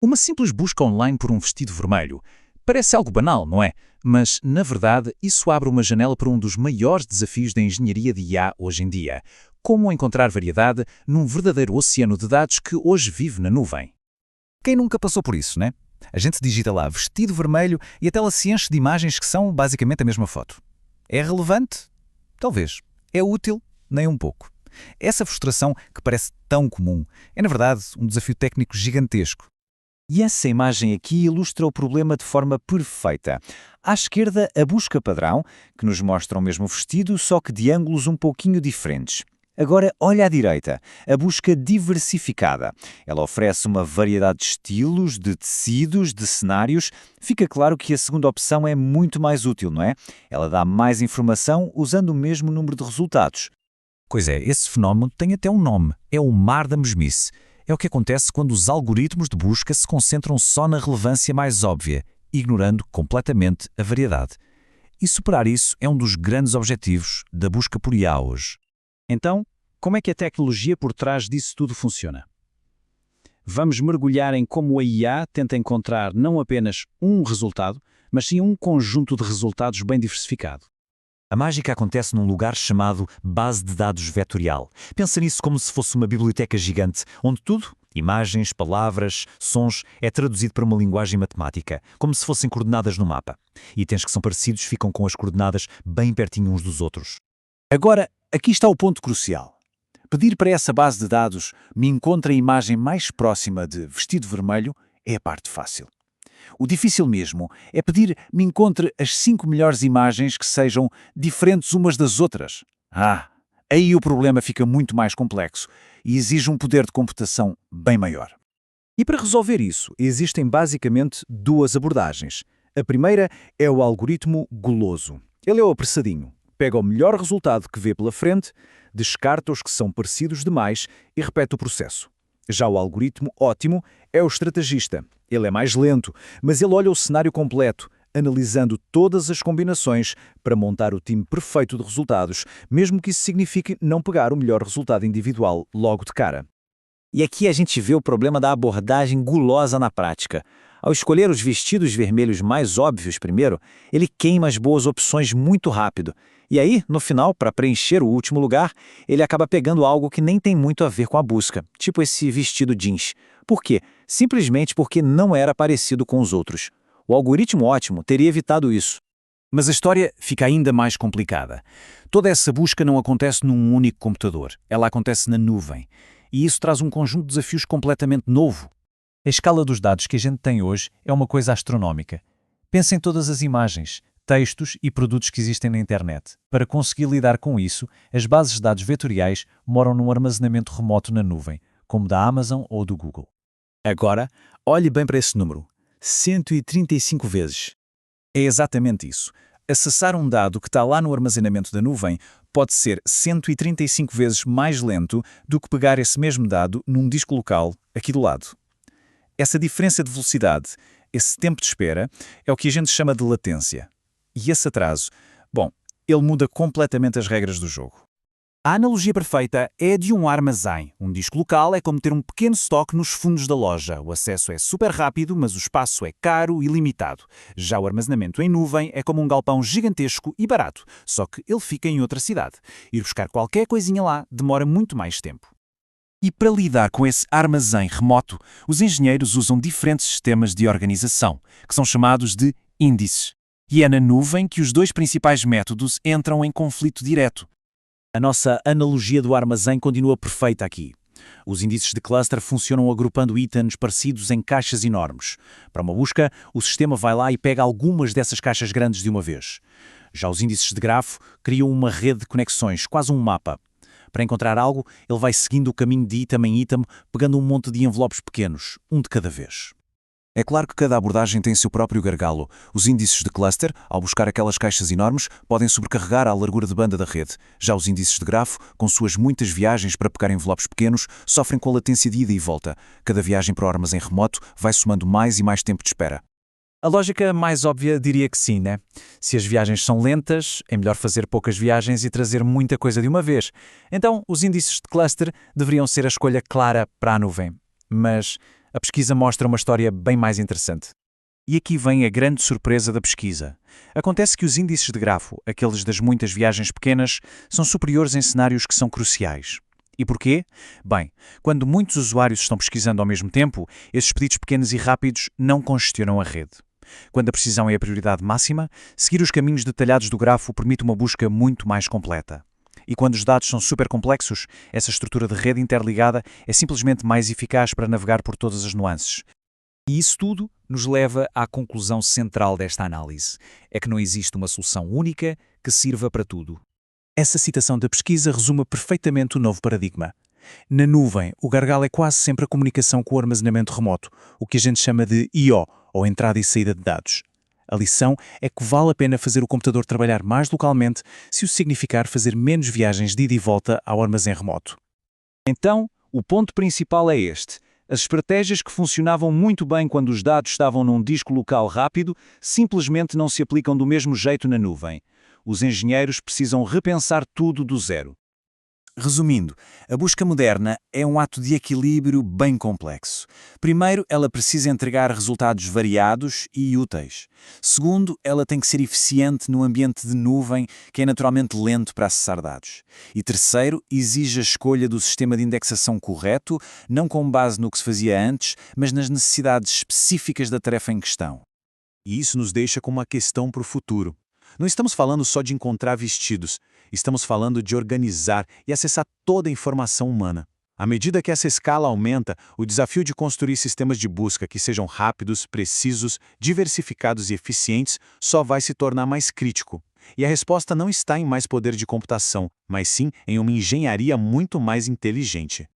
Uma simples busca online por um vestido vermelho parece algo banal, não é? Mas, na verdade, isso abre uma janela para um dos maiores desafios da engenharia de IA hoje em dia. Como encontrar variedade num verdadeiro oceano de dados que hoje vive na nuvem. Quem nunca passou por isso, né? A gente digita lá vestido vermelho e a tela se enche de imagens que são basicamente a mesma foto. É relevante? Talvez. É útil? Nem um pouco. Essa frustração, que parece tão comum, é na verdade um desafio técnico gigantesco. E essa imagem aqui ilustra o problema de forma perfeita. À esquerda, a busca padrão, que nos mostra o mesmo vestido, só que de ângulos um pouquinho diferentes. Agora, olha à direita, a busca diversificada. Ela oferece uma variedade de estilos, de tecidos, de cenários. Fica claro que a segunda opção é muito mais útil, não é? Ela dá mais informação usando o mesmo número de resultados. Pois é, esse fenómeno tem até um nome. É o mar da mesmice. É o que acontece quando os algoritmos de busca se concentram só na relevância mais óbvia, ignorando completamente a variedade. E superar isso é um dos grandes objetivos da busca por IA hoje. Então, como é que a tecnologia por trás disso tudo funciona? Vamos mergulhar em como a IA tenta encontrar não apenas um resultado, mas sim um conjunto de resultados bem diversificado. A mágica acontece num lugar chamado base de dados vetorial. Pensa nisso como se fosse uma biblioteca gigante, onde tudo, imagens, palavras, sons, é traduzido para uma linguagem matemática, como se fossem coordenadas no mapa. Itens que são parecidos ficam com as coordenadas bem pertinho uns dos outros. Agora, aqui está o ponto crucial. Pedir para essa base de dados me encontre a imagem mais próxima de vestido vermelho é a parte fácil. O difícil mesmo é pedir me encontre as 5 melhores imagens que sejam diferentes umas das outras. Aí o problema fica muito mais complexo e exige um poder de computação bem maior. E para resolver isso, existem basicamente duas abordagens. A primeira é o algoritmo guloso. Ele é o apressadinho. Pega o melhor resultado que vê pela frente, descarta os que são parecidos demais e repete o processo. Já o algoritmo ótimo é o estrategista. Ele é mais lento, mas ele olha o cenário completo, analisando todas as combinações para montar o time perfeito de resultados, mesmo que isso signifique não pegar o melhor resultado individual logo de cara. E aqui a gente vê o problema da abordagem gulosa na prática. Ao escolher os vestidos vermelhos mais óbvios primeiro, ele queima as boas opções muito rápido. E aí, no final, para preencher o último lugar, ele acaba pegando algo que nem tem muito a ver com a busca, tipo esse vestido jeans. Por quê? Simplesmente porque não era parecido com os outros. O algoritmo ótimo teria evitado isso. Mas a história fica ainda mais complicada. Toda essa busca não acontece num único computador. Ela acontece na nuvem. E isso traz um conjunto de desafios completamente novo. A escala dos dados que a gente tem hoje é uma coisa astronómica. Pensa em todas as imagens, textos e produtos que existem na internet. Para conseguir lidar com isso, as bases de dados vetoriais moram num armazenamento remoto na nuvem, como da Amazon ou do Google. Agora, olhe bem para esse número. 135 vezes. É exatamente isso. Acessar um dado que está lá no armazenamento da nuvem pode ser 135 vezes mais lento do que pegar esse mesmo dado num disco local aqui do lado. Essa diferença de velocidade, esse tempo de espera, é o que a gente chama de latência. E esse atraso, ele muda completamente as regras do jogo. A analogia perfeita é a de um armazém. Um disco local é como ter um pequeno estoque nos fundos da loja. O acesso é super rápido, mas o espaço é caro e limitado. Já o armazenamento em nuvem é como um galpão gigantesco e barato, só que ele fica em outra cidade. Ir buscar qualquer coisinha lá demora muito mais tempo. E para lidar com esse armazém remoto, os engenheiros usam diferentes sistemas de organização, que são chamados de índices. E é na nuvem que os dois principais métodos entram em conflito direto. A nossa analogia do armazém continua perfeita aqui. Os índices de cluster funcionam agrupando itens parecidos em caixas enormes. Para uma busca, o sistema vai lá e pega algumas dessas caixas grandes de uma vez. Já os índices de grafo criam uma rede de conexões, quase um mapa. Para encontrar algo, ele vai seguindo o caminho de item em item, pegando um monte de envelopes pequenos, um de cada vez. É claro que cada abordagem tem seu próprio gargalo. Os índices de cluster, ao buscar aquelas caixas enormes, podem sobrecarregar a largura de banda da rede. Já os índices de grafo, com suas muitas viagens para pegar envelopes pequenos, sofrem com a latência de ida e volta. Cada viagem para o armazém remoto vai somando mais e mais tempo de espera. A lógica mais óbvia diria que sim, né? Se as viagens são lentas, é melhor fazer poucas viagens e trazer muita coisa de uma vez. Então, os índices de cluster deveriam ser a escolha clara para a nuvem. Mas A pesquisa mostra uma história bem mais interessante. E aqui vem a grande surpresa da pesquisa. Acontece que os índices de grafo, aqueles das muitas viagens pequenas, são superiores em cenários que são cruciais. E porquê? Bem, quando muitos usuários estão pesquisando ao mesmo tempo, esses pedidos pequenos e rápidos não congestionam a rede. Quando a precisão é a prioridade máxima, seguir os caminhos detalhados do grafo permite uma busca muito mais completa. E quando os dados são super complexos, essa estrutura de rede interligada é simplesmente mais eficaz para navegar por todas as nuances. E isso tudo nos leva à conclusão central desta análise. É que não existe uma solução única que sirva para tudo. Essa citação da pesquisa resume perfeitamente o novo paradigma. Na nuvem, o gargalo é quase sempre a comunicação com o armazenamento remoto, o que a gente chama de I/O, ou entrada e saída de dados. A lição é que vale a pena fazer o computador trabalhar mais localmente se isso significar fazer menos viagens de ida e volta ao armazém remoto. Então, o ponto principal é este. As estratégias que funcionavam muito bem quando os dados estavam num disco local rápido simplesmente não se aplicam do mesmo jeito na nuvem. Os engenheiros precisam repensar tudo do zero. Resumindo, a busca moderna é um ato de equilíbrio bem complexo. Primeiro, ela precisa entregar resultados variados e úteis. Segundo, ela tem que ser eficiente no ambiente de nuvem, que é naturalmente lento para acessar dados. E terceiro, exige a escolha do sistema de indexação correto, não com base no que se fazia antes, mas nas necessidades específicas da tarefa em questão. E isso nos deixa com uma questão para o futuro. Não estamos falando só de encontrar vestidos, estamos falando de organizar e acessar toda a informação humana. À medida que essa escala aumenta, o desafio de construir sistemas de busca que sejam rápidos, precisos, diversificados e eficientes só vai se tornar mais crítico. E a resposta não está em mais poder de computação, mas sim em uma engenharia muito mais inteligente.